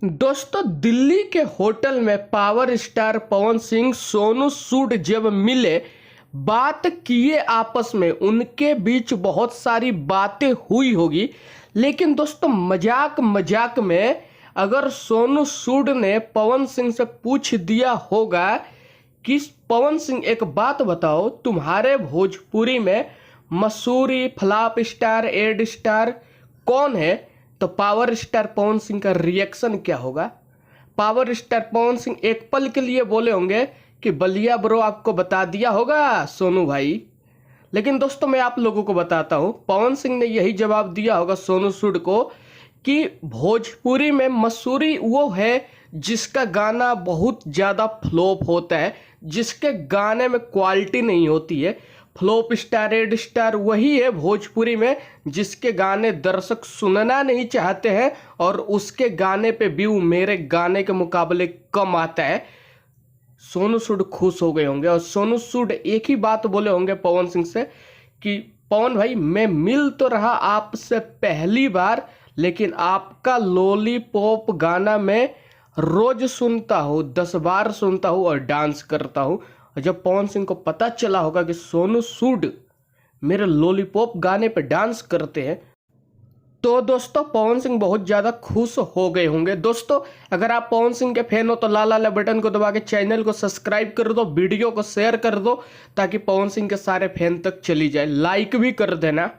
दोस्तों, दिल्ली के होटल में पावर स्टार पवन सिंह सोनू सूद जब मिले, बात किए आपस में, उनके बीच बहुत सारी बातें हुई होगी। लेकिन दोस्तों, मजाक मजाक में अगर सोनू सूद ने पवन सिंह से पूछ दिया होगा कि पवन सिंह एक बात बताओ, तुम्हारे भोजपुरी में मसूरी फ्लॉप स्टार एड स्टार कौन है, तो पावर स्टार पवन सिंह का रिएक्शन क्या होगा। पावर स्टार पवन सिंह एक पल के लिए बोले होंगे कि बलिया ब्रो आपको बता दिया होगा सोनू भाई। लेकिन दोस्तों, मैं आप लोगों को बताता हूं, पवन सिंह ने यही जवाब दिया होगा सोनू सूद को कि भोजपुरी में मसूरी वो है जिसका गाना बहुत ज़्यादा फ्लॉप होता है, जिसके गाने में क्वालिटी नहीं होती है। फ्लॉप स्टार रेड स्टार वही है भोजपुरी में जिसके गाने दर्शक सुनना नहीं चाहते हैं और उसके गाने पे व्यू मेरे गाने के मुकाबले कम आता है। सोनू सूद खुश हो गए होंगे और सोनू सूद एक ही बात बोले होंगे पवन सिंह से कि पवन भाई, मैं मिल तो रहा आपसे पहली बार, लेकिन आपका लॉलीपॉप गाना मैं रोज सुनता हूँ, 10 बार सुनता हूँ और डांस करता हूँ। और जब पवन सिंह को पता चला होगा कि सोनू सूद मेरे लॉलीपॉप गाने पे डांस करते हैं, तो दोस्तों पवन सिंह बहुत ज़्यादा खुश हो गए होंगे। दोस्तों, अगर आप पवन सिंह के फैन हो तो लाल वाले बटन को दबा के चैनल को सब्सक्राइब कर दो, वीडियो को शेयर कर दो ताकि पवन सिंह के सारे फैन तक चली जाए। लाइक भी कर देना।